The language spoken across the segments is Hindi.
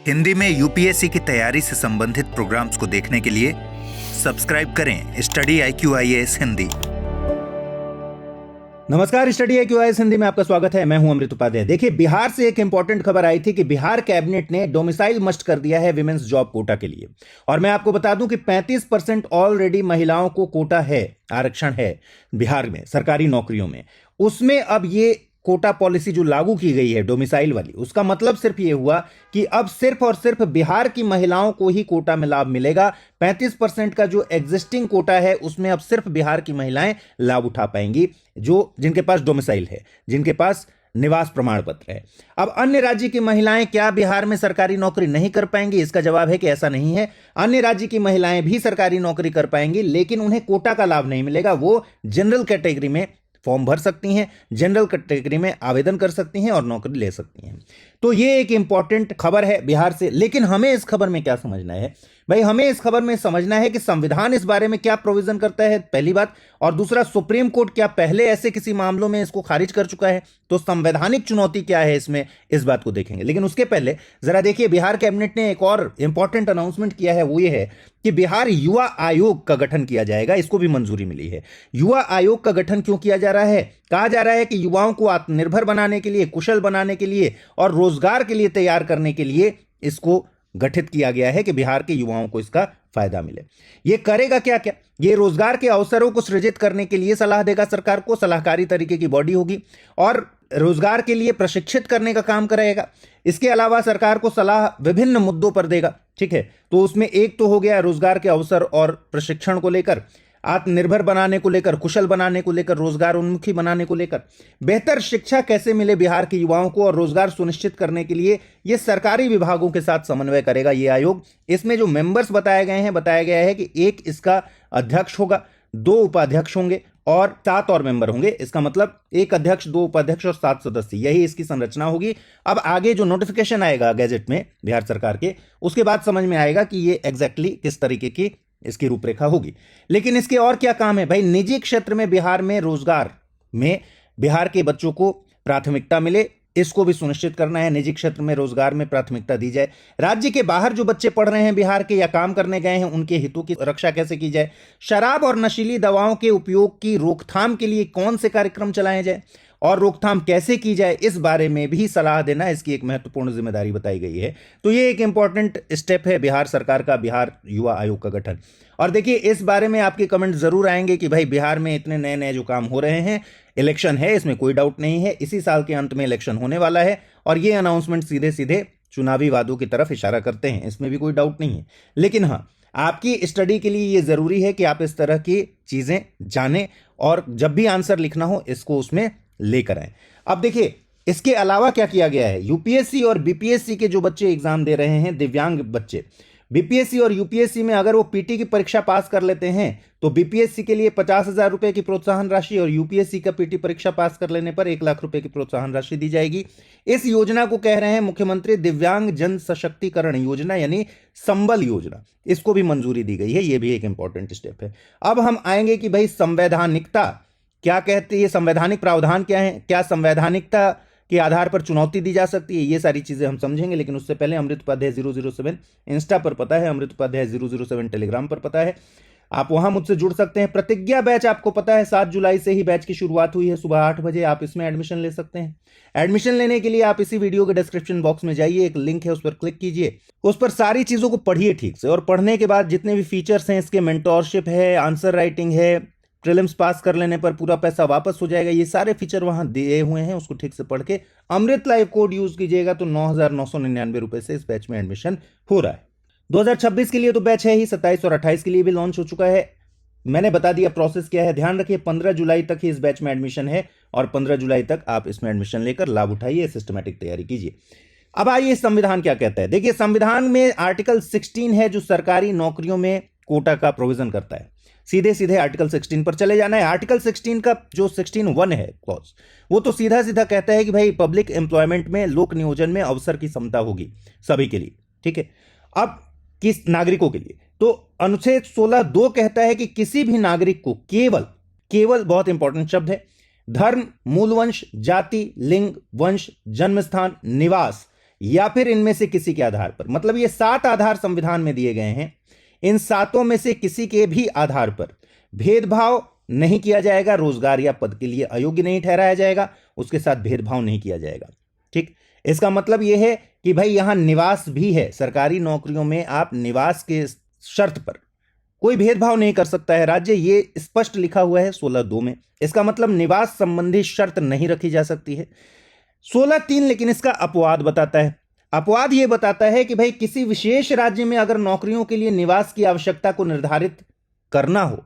हिंदी में यूपीएससी की तैयारी से संबंधित प्रोग्राम्स को देखने के लिए सब्सक्राइब करें स्टडी IQIAS हिंदी। नमस्कार, स्टडी IQIAS हिंदी में आपका स्वागत है। मैं हूं अमृत उपाध्याय। देखिए, बिहार से एक इंपॉर्टेंट खबर आई थी कि बिहार कैबिनेट ने डोमिसाइल मस्ट कर दिया है विमेंस जॉब कोटा के लिए। और मैं आपको बता दूं कि 35% ऑलरेडी महिलाओं को कोटा है, आरक्षण है बिहार में सरकारी नौकरियों में। उसमें अब ये कोटा पॉलिसी जो लागू की गई है डोमिसाइल वाली, उसका मतलब सिर्फ ये हुआ कि अब सिर्फ और सिर्फ बिहार की महिलाओं को ही कोटा में लाभ मिलेगा। 35% का जो एग्जिस्टिंग कोटा है उसमें अब सिर्फ बिहार की महिलाएं लाभ उठा पाएंगी, जो जिनके पास डोमिसाइल है, जिनके पास निवास प्रमाण पत्र है। अब अन्य राज्य की महिलाएं क्या बिहार में सरकारी नौकरी नहीं कर पाएंगी? इसका जवाब है कि ऐसा नहीं है। अन्य राज्य की महिलाएं भी सरकारी नौकरी कर पाएंगी, लेकिन उन्हें कोटा का लाभ नहीं मिलेगा। वो जनरल कैटेगरी में फॉर्म भर सकती हैं, जनरल कैटेगरी में आवेदन कर सकती हैं और नौकरी ले सकती हैं। तो ये एक इंपॉर्टेंट खबर है बिहार से। लेकिन हमें इस खबर में क्या समझना है भाई? हमें इस खबर में समझना है कि संविधान इस बारे में क्या प्रोविजन करता है, पहली बात। और दूसरा, सुप्रीम कोर्ट क्या पहले ऐसे किसी मामलों में इसको खारिज कर चुका है? तो संवैधानिक चुनौती क्या है इसमें, इस बात को देखेंगे। लेकिन उसके पहले जरा देखिए, बिहार कैबिनेट ने एक और इंपॉर्टेंट अनाउंसमेंट किया है। वो ये है कि बिहार युवा आयोग का गठन किया जाएगा। इसको भी मंजूरी मिली है। युवा आयोग का गठन क्यों किया जा रहा है? कहा जा रहा है कि युवाओं को आत्मनिर्भर बनाने के लिए, कुशल बनाने के लिए और रोजगार के लिए तैयार करने के लिए इसको गठित किया गया है कि बिहार के युवाओं को इसका फायदा मिले। ये करेगा क्या क्या? ये रोजगार के अवसरों को सृजित करने के लिए सलाह देगा सरकार को। सलाहकारी तरीके की बॉडी होगी और रोजगार के लिए प्रशिक्षित करने का काम करेगा। इसके अलावा सरकार को सलाह विभिन्न मुद्दों पर देगा। ठीक है, तो उसमें एक तो हो गया रोजगार के अवसर और प्रशिक्षण को लेकर, आत्मनिर्भर बनाने को लेकर, कुशल बनाने को लेकर, रोजगार उन्मुखी बनाने को लेकर, बेहतर शिक्षा कैसे मिले बिहार के युवाओं को और रोजगार सुनिश्चित करने के लिए यह सरकारी विभागों के साथ समन्वय करेगा ये आयोग। इसमें जो मेंबर्स बताए गए हैं, बताया गया है कि एक इसका अध्यक्ष होगा, 2 उपाध्यक्ष होंगे और 7 और मेंबर होंगे। इसका मतलब 1 अध्यक्ष, 2 उपाध्यक्ष और 7 सदस्य, यही इसकी संरचना होगी। अब आगे जो नोटिफिकेशन आएगा गैजेट में बिहार सरकार के, उसके बाद समझ में आएगा कि ये एग्जैक्टली किस तरीके की इसकी रूपरेखा होगी। लेकिन इसके और क्या काम है भाई? निजी क्षेत्र में बिहार में रोजगार में बिहार के बच्चों को प्राथमिकता मिले, इसको भी सुनिश्चित करना है। निजी क्षेत्र में रोजगार में प्राथमिकता दी जाए। राज्य के बाहर जो बच्चे पढ़ रहे हैं बिहार के या काम करने गए हैं, उनके हितों की रक्षा कैसे की जाए। शराब और नशीली दवाओं के उपयोग की रोकथाम के लिए कौन से कार्यक्रम चलाए जाए और रोकथाम कैसे की जाए, इस बारे में भी सलाह देना इसकी एक महत्वपूर्ण जिम्मेदारी बताई गई है। तो ये एक इंपॉर्टेंट स्टेप है बिहार सरकार का, बिहार युवा आयोग का गठन। और देखिए, इस बारे में आपके कमेंट जरूर आएंगे कि भाई बिहार में इतने नए नए जो काम हो रहे हैं, इलेक्शन है, इसमें कोई डाउट नहीं है, इसी साल के अंत में इलेक्शन होने वाला है और ये अनाउंसमेंट सीधे सीधे चुनावी वादों की तरफ इशारा करते हैं, इसमें भी कोई डाउट नहीं है। लेकिन हाँ, आपकी स्टडी के लिए ये जरूरी है कि आप इस तरह की चीजें जानें और जब भी आंसर लिखना हो इसको उसमें लेकर आए। अब देखिए, इसके अलावा क्या किया गया है। यूपीएससी और बीपीएससी के जो बच्चे एग्जाम दे रहे हैं, दिव्यांग बच्चे, बीपीएससी और यूपीएससी में अगर वो पीटी की परीक्षा पास कर लेते हैं तो बीपीएससी के लिए 50,000 रुपए की प्रोत्साहन राशि और यूपीएससी का पीटी परीक्षा पास कर लेने पर 1 लाख रुपए की प्रोत्साहन राशि दी जाएगी। इस योजना को कह रहे हैं मुख्यमंत्री दिव्यांग जन सशक्तिकरण योजना, यानी संबल योजना। इसको भी मंजूरी दी गई है। यह भी एक इंपॉर्टेंट स्टेप है। अब हम आएंगे कि भाई संवैधानिकता क्या कहती है, संवैधानिक प्रावधान क्या है, क्या संवैधानिकता के आधार पर चुनौती दी जा सकती है, ये सारी चीजें हम समझेंगे। लेकिन उससे पहले अमृत उपाध्याय 007 इंस्टा पर पता है, अमृत उपाध्याय 007 टेलीग्राम पर पता है, आप वहां मुझसे जुड़ सकते हैं। प्रतिज्ञा बैच आपको पता है 7 जुलाई से ही बैच की शुरुआत हुई है, सुबह 8 बजे आप इसमें एडमिशन ले सकते हैं। एडमिशन लेने के लिए आप इसी वीडियो के डिस्क्रिप्शन बॉक्स में जाइए, एक लिंक है, उस पर क्लिक कीजिए, उस पर सारी चीजों को पढ़िए ठीक से। और पढ़ने के बाद जितने भी फीचर्स हैं, इसके मेंटोरशिप है, आंसर राइटिंग है, प्रीलिम्स पास कर लेने पर पूरा पैसा वापस हो जाएगा, ये सारे फीचर वहां दिए हुए हैं। उसको ठीक से पढ़ के अमृत लाइव कोड यूज कीजिएगा तो 9,999 रुपए से इस बैच में एडमिशन हो रहा है। 2026 के लिए तो बैच है ही, 27 और 28 के लिए भी लॉन्च हो चुका है। मैंने बता दिया प्रोसेस क्या है। ध्यान रखिए, 15 जुलाई तक ही इस बैच में एडमिशन है और 15 जुलाई तक आप इसमें एडमिशन लेकर लाभ उठाइए, सिस्टमैटिक तैयारी कीजिए। अब आइए, संविधान क्या कहता है। देखिए, संविधान में आर्टिकल 16 है जो सरकारी नौकरियों में कोटा का प्रोविजन करता है। सीधे सीधे आर्टिकल 16 पर चले जाना है। आर्टिकल 16 का जो 16(1) है क्लॉज, वो तो सीधा सीधा कहता है कि भाई पब्लिक एम्प्लॉयमेंट में, लोक नियोजन में अवसर की समता होगी सभी के लिए। ठीक है, अब किस नागरिकों के लिए? तो अनुच्छेद 16(2) कहता है कि किसी भी नागरिक को केवल बहुत इंपॉर्टेंट शब्द है, धर्म, मूल वंश, जाति, लिंग, वंश, जन्म स्थान, निवास या फिर इनमें से किसी के आधार पर, मतलब ये 7 आधार संविधान में दिए गए हैं, इन 7 में से किसी के भी आधार पर भेदभाव नहीं किया जाएगा, रोजगार या पद के लिए अयोग्य नहीं ठहराया जाएगा, उसके साथ भेदभाव नहीं किया जाएगा। ठीक, इसका मतलब यह है कि भाई यहां निवास भी है, सरकारी नौकरियों में आप निवास के शर्त पर कोई भेदभाव नहीं कर सकता है राज्य, ये स्पष्ट लिखा हुआ है 16(2) में। इसका मतलब निवास संबंधी शर्त नहीं रखी जा सकती है। 16(3) लेकिन इसका अपवाद बताता है। अपवाद यह बताता है कि भाई किसी विशेष राज्य में अगर नौकरियों के लिए निवास की आवश्यकता को निर्धारित करना हो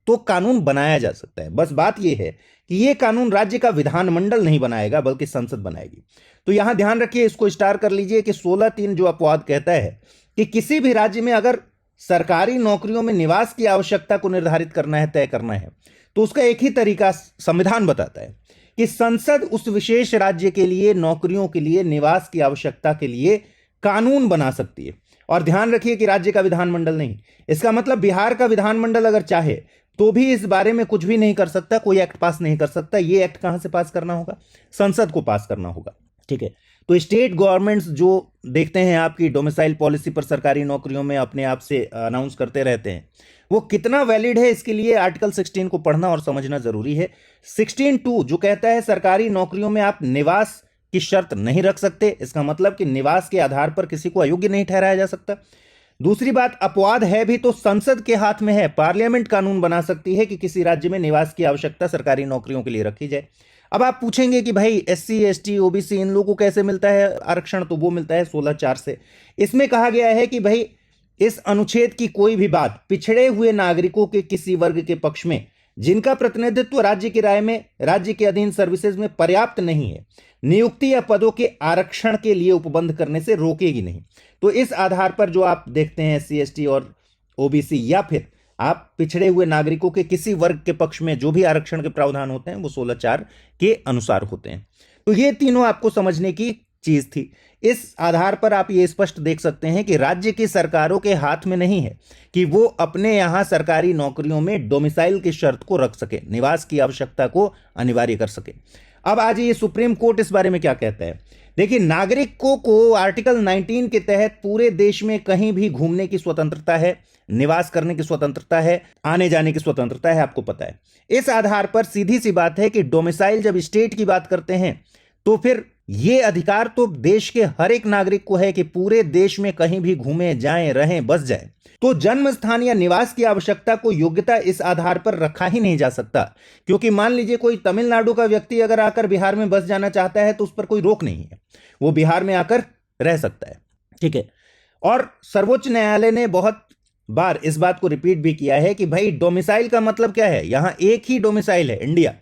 तो कानून बनाया जा सकता है। बस बात यह है कि यह कानून राज्य का विधानमंडल नहीं बनाएगा बल्कि संसद बनाएगी। तो यहां ध्यान रखिए, इसको स्टार कर लीजिए कि 16(3) जो अपवाद कहता है कि किसी भी राज्य में अगर सरकारी नौकरियों में निवास की आवश्यकता को निर्धारित करना है, तय करना है, तो उसका एक ही तरीका संविधान बताता है कि संसद उस विशेष राज्य के लिए नौकरियों के लिए निवास की आवश्यकता के लिए कानून बना सकती है। और ध्यान रखिए कि राज्य का विधानमंडल नहीं। इसका मतलब बिहार का विधानमंडल अगर चाहे तो भी इस बारे में कुछ भी नहीं कर सकता, कोई एक्ट पास नहीं कर सकता। ये एक्ट कहां से पास करना होगा? संसद को पास करना होगा। ठीक है, तो स्टेट गवर्नमेंट्स जो देखते हैं आपकी डोमिसाइल पॉलिसी पर सरकारी नौकरियों में अपने आप से अनाउंस करते रहते हैं, वो कितना वैलिड है इसके लिए आर्टिकल 16 को पढ़ना और समझना जरूरी है। 16(2) जो कहता है सरकारी नौकरियों में आप निवास की शर्त नहीं रख सकते, इसका मतलब कि निवास के आधार पर किसी को अयोग्य नहीं ठहराया जा सकता। दूसरी बात, अपवाद है भी तो संसद के हाथ में है, पार्लियामेंट कानून बना सकती है कि किसी राज्य में निवास की आवश्यकता सरकारी नौकरियों के लिए रखी जाए। अब आप पूछेंगे कि भाई SC ST OBC इन लोगों को कैसे मिलता है आरक्षण? तो वो मिलता है 16(4) से। इसमें कहा गया है कि भाई इस अनुच्छेद की कोई भी बात पिछड़े हुए नागरिकों के किसी वर्ग के पक्ष में जिनका प्रतिनिधित्व राज्य की राय में राज्य के अधीन सर्विसेज में पर्याप्त नहीं है, नियुक्ति या पदों के आरक्षण के लिए उपबंध करने से रोकेगी नहीं। तो इस आधार पर जो आप देखते हैं SC ST और OBC या फिर आप पिछड़े हुए नागरिकों के किसी वर्ग के पक्ष में जो भी आरक्षण के प्रावधान होते हैं वो 16(4) के अनुसार होते हैं। तो ये तीनों आपको समझने की चीज थी। इस आधार पर आप ये स्पष्ट देख सकते हैं कि राज्य की सरकारों के हाथ में नहीं है कि वो अपने यहां सरकारी नौकरियों में डोमिसाइल की शर्त को रख सके, निवास की आवश्यकता को अनिवार्य कर सके। अब आज ये सुप्रीम कोर्ट इस बारे में क्या कहता है? देखिए, नागरिकों को आर्टिकल 19 के तहत पूरे देश में कहीं भी घूमने की स्वतंत्रता है, निवास करने की स्वतंत्रता है, आने जाने की स्वतंत्रता है, आपको पता है। इस आधार पर सीधी सी बात है कि डोमिसाइल जब स्टेट की बात करते हैं तो फिर यह अधिकार तो देश के हर एक नागरिक को है कि पूरे देश में कहीं भी घूमें, जाएं, रहें, बस जाएं। तो जन्म स्थान या निवास की आवश्यकता को योग्यता इस आधार पर रखा ही नहीं जा सकता, क्योंकि मान लीजिए कोई तमिलनाडु का व्यक्ति अगर आकर बिहार में बस जाना चाहता है तो उस पर कोई रोक नहीं है, वो बिहार में आकर रह सकता है। ठीक है, और सर्वोच्च न्यायालय ने बहुत बार इस बात को रिपीट भी किया है कि भाई डोमिसाइल का मतलब क्या है? यहां एक ही डोमिसाइल है, इंडिया,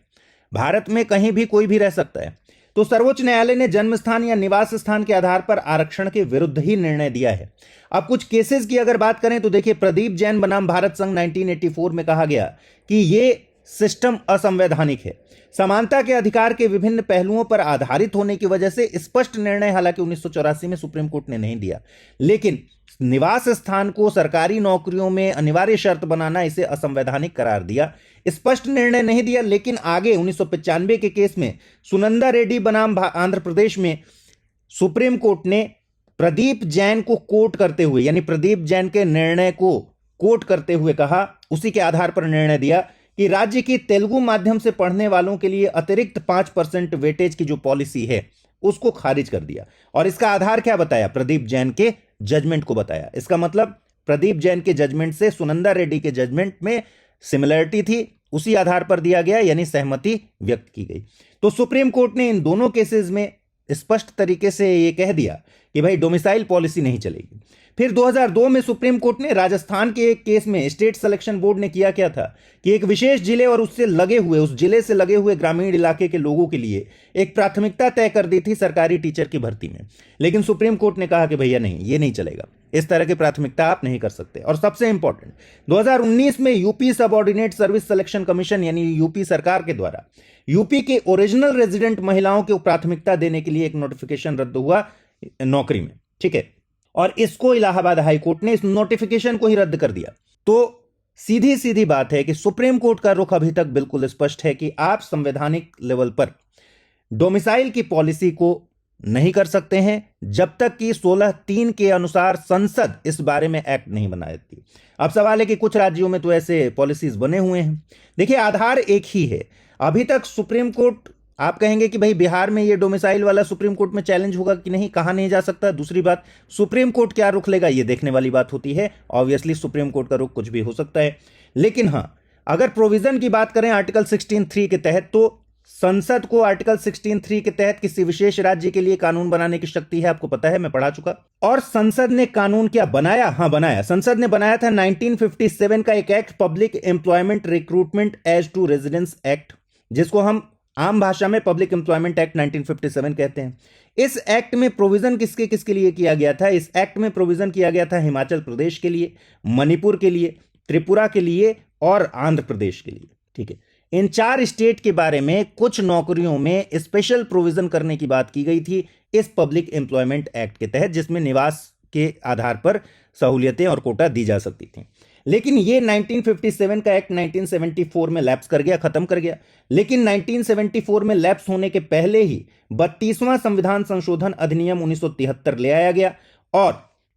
भारत में कहीं भी कोई भी रह सकता है। तो सर्वोच्च न्यायालय ने जन्म स्थान या निवास स्थान के आधार पर आरक्षण के विरुद्ध ही निर्णय दिया है। अब कुछ केसेस की अगर बात करें तो देखिए, प्रदीप जैन बनाम भारत संघ 1984 में कहा गया कि यह सिस्टम असंवैधानिक है। समानता के अधिकार के विभिन्न पहलुओं पर आधारित होने की वजह से स्पष्ट निर्णय हालांकि 1984 में सुप्रीम कोर्ट ने नहीं दिया, लेकिन निवास स्थान को सरकारी नौकरियों में अनिवार्य शर्त बनाना इसे असंवैधानिक करार दिया। स्पष्ट निर्णय नहीं दिया, लेकिन आगे 1995 के केस में सुनंदा रेड्डी बनाम आंध्र प्रदेश में सुप्रीम कोर्ट ने प्रदीप जैन को कोट करते हुए, यानी प्रदीप जैन के निर्णय को कोट करते हुए कहा, उसी के आधार पर निर्णय दिया कि राज्य की तेलुगु माध्यम से पढ़ने वालों के लिए अतिरिक्त 5% वेटेज की जो पॉलिसी है उसको खारिज कर दिया। और इसका आधार क्या बताया? प्रदीप जैन के जजमेंट को बताया। इसका मतलब प्रदीप जैन के जजमेंट से सुनंदा रेड्डी के जजमेंट में सिमिलरिटी थी, उसी आधार पर दिया गया, यानी सहमति व्यक्त की गई। तो सुप्रीम कोर्ट ने इन दोनों केसेस में स्पष्ट तरीके से यह कह दिया कि भाई डोमिसाइल पॉलिसी नहीं चलेगी। फिर 2002 में सुप्रीम कोर्ट ने राजस्थान के एक केस में स्टेट सिलेक्शन बोर्ड ने किया क्या था कि एक विशेष जिले और उससे लगे हुए, उस जिले से लगे हुए ग्रामीण इलाके के लोगों के लिए एक प्राथमिकता तय कर दी थी सरकारी टीचर की भर्ती में। लेकिन सुप्रीम कोर्ट ने कहा कि भैया नहीं, ये नहीं चलेगा, इस तरह की प्राथमिकता आप नहीं कर सकते। और सबसे इंपॉर्टेंट, 2019 में UP subordinate service selection commission यानी यूपी सरकार के द्वारा यूपी के ओरिजिनल रेजिडेंट महिलाओं को प्राथमिकता देने के लिए एक नोटिफिकेशन रद्द हुआ नौकरी में। ठीक है, और इसको इलाहाबाद हाई कोर्ट ने इस नोटिफिकेशन को ही रद्द कर दिया। तो सीधी सीधी बात है कि सुप्रीम कोर्ट का रुख अभी तक बिल्कुल स्पष्ट है कि आप संवैधानिक लेवल पर डोमिसाइल की पॉलिसी को नहीं कर सकते हैं जब तक कि 16(3) के अनुसार संसद इस बारे में एक्ट नहीं बना देती। अब सवाल है कि कुछ राज्यों में तो ऐसे पॉलिसीज बने हुए हैं। देखिए, आधार एक ही है। अभी तक सुप्रीम कोर्ट, आप कहेंगे कि भाई बिहार में ये डोमिसाइल वाला सुप्रीम कोर्ट में चैलेंज होगा कि नहीं, कहा नहीं जा सकता। दूसरी बात, सुप्रीम कोर्ट क्या रुख लेगा ये देखने वाली बात होती है। ऑब्वियसली सुप्रीम कोर्ट का रुख कुछ भी हो सकता है, लेकिन हां, अगर प्रोविजन की बात करें आर्टिकल 16(3) के तहत, तो संसद को आर्टिकल 16(3) के तहत किसी विशेष राज्य के लिए कानून बनाने की शक्ति है। आपको पता है, मैं पढ़ा चुका। और संसद ने कानून क्या बनाया? हां, बनाया। संसद ने बनाया था 1957 का एक act, public employment recruitment as to residence act, जिसको हम आम भाषा में पब्लिक एम्प्लॉयमेंट एक्ट 1957 कहते हैं। इस एक्ट में प्रोविजन किसके किसके लिए किया गया था? इस एक्ट में प्रोविजन किया गया था हिमाचल प्रदेश के लिए, मणिपुर के लिए, त्रिपुरा के लिए और आंध्र प्रदेश के लिए। ठीक है, इन 4 स्टेट के बारे में कुछ नौकरियों में स्पेशल प्रोविजन करने की बात की गई थी इस पब्लिक एम्प्लॉयमेंट एक्ट के तहत, जिसमें निवास के आधार पर सहूलियतें और कोटा दी जा सकती थी। लेकिन ये 1957 का एक्ट 1974 में लैप्स कर गया, खत्म कर गया। लेकिन 1974 में लैप्स होने के पहले ही 32वां संविधान संशोधन अधिनियम 1973 ले आया गया और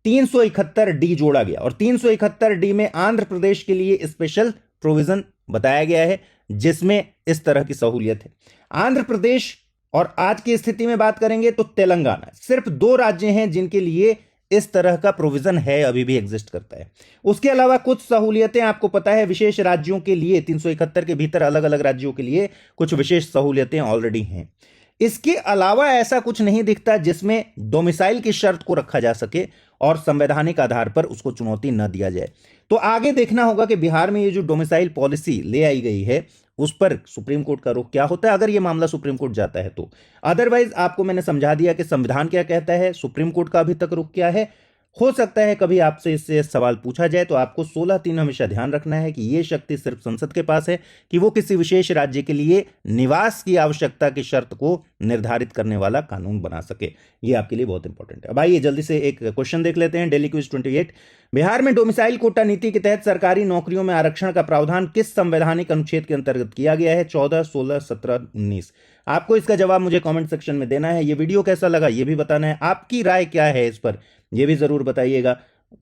371D जोड़ा गया, और 371D में आंध्र प्रदेश के लिए स्पेशल प्रोविजन बताया गया है, जिसमें इस तरह की सहूलियत है। आंध्र प्रदेश और आज की स्थिति में बात करेंगे तो तेलंगाना, सिर्फ 2 राज्य हैं जिनके लिए इस तरह का प्रोविजन है, अभी भी एग्जिस्ट करता है। उसके अलावा कुछ सहूलियतें आपको पता है विशेष राज्यों के लिए, 371 के भीतर अलग अलग राज्यों के लिए कुछ विशेष सहूलियतें ऑलरेडी हैं। इसके अलावा ऐसा कुछ नहीं दिखता जिसमें डोमिसाइल की शर्त को रखा जा सके और संवैधानिक आधार पर उसको चुनौती न दिया जाए। तो आगे देखना होगा कि बिहार में ये जो डोमिसाइल पॉलिसी ले आई गई है उस पर सुप्रीम कोर्ट का रुख क्या होता है, अगर ये मामला सुप्रीम कोर्ट जाता है तो। अदरवाइज आपको मैंने समझा दिया कि संविधान क्या कहता है, सुप्रीम कोर्ट का अभी तक रुख क्या है। हो सकता है कभी आपसे इससे सवाल पूछा जाए तो आपको 16(3) हमेशा ध्यान रखना है कि यह शक्ति सिर्फ संसद के पास है कि वो किसी विशेष राज्य के लिए निवास की आवश्यकता की शर्त को निर्धारित करने वाला कानून बना सके। ये आपके लिए बहुत इंपॉर्टेंट है। अब आइए जल्दी से एक क्वेश्चन देख लेते हैं। डेली क्विज 28, बिहार में डोमिसाइल कोटा नीति के तहत सरकारी नौकरियों में आरक्षण का प्रावधान किस संवैधानिक अनुच्छेद के अंतर्गत किया गया है? 14, 16, 17, 19। आपको इसका जवाब मुझे कमेंट सेक्शन में देना है। ये वीडियो कैसा लगा ये भी बताना है, आपकी राय क्या है इस पर ये भी जरूर बताइएगा।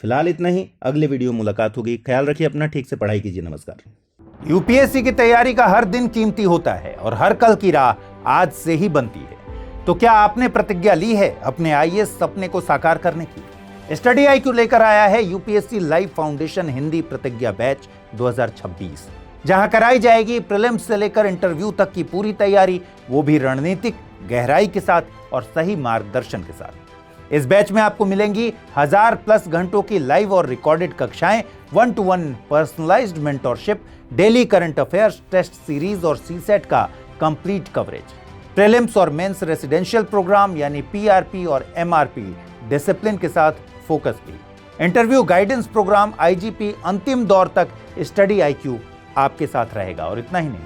फिलहाल इतना ही, अगले वीडियो मुलाकात होगी। ख्याल रखिए अपना, ठीक से पढ़ाई कीजिए। नमस्कार। यूपीएससी की तैयारी का हर दिन कीमती होता है और हर कल की राह आज से ही बनती है। तो क्या आपने प्रतिज्ञा ली है अपने आईएएस सपने को साकार करने की? स्टडी IQ लेकर आया है यूपीएससी लाइव फाउंडेशन हिंदी प्रतिज्ञा बैच 2026, जहां कराई जाएगी प्रीलिम्स से लेकर इंटरव्यू तक की पूरी तैयारी, वो भी रणनीतिक गहराई के साथ और सही मार्गदर्शन के साथ। इस बैच में आपको मिलेंगी 1000+ घंटों की लाइव और रिकॉर्डेड कक्षाएं, 1-to-1 personalised mentorship, daily current affairs, test series और सीसेट का कंप्लीट कवरेज, प्रीलिम्स और मेंस रेसिडेंशियल प्रोग्राम यानी PRP और MRP डिसिप्लिन के साथ फोकस भी, इंटरव्यू गाइडेंस प्रोग्राम, IGP अंतिम दौर तक स्टडी IQ आपके साथ रहेगा। और इतना ही नहीं,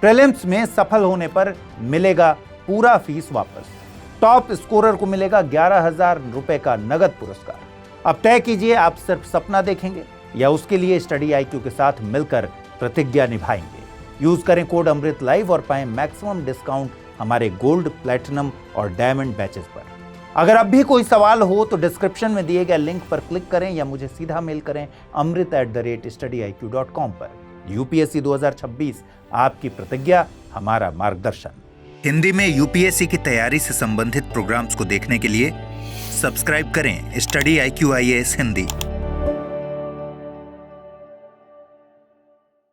प्रीलिम्स में सफल होने पर मिलेगा पूरा फीस वापस, टॉप स्कोरर को मिलेगा 11,000 रुपए का नगद पुरस्कार। अब तय कीजिए, आप सिर्फ सपना देखेंगे या उसके लिए स्टडी IQ के साथ मिलकर प्रतिज्ञा निभाएंगे। यूज करें कोड अमृत लाइव और पाएं मैक्सिमम डिस्काउंट हमारे गोल्ड, प्लैटिनम और डायमंड बैचेस पर। अगर अब भी कोई सवाल हो तो डिस्क्रिप्शन में दिए गए लिंक पर क्लिक करें या मुझे सीधा मेल करें amrit@studiiq.com पर। यूपीएससी 2026, आपकी प्रतिज्ञा, हमारा मार्गदर्शन। हिंदी में यूपीएससी की तैयारी से संबंधित प्रोग्राम्स को देखने के लिए सब्सक्राइब करें स्टडी IQ IAS हिंदी।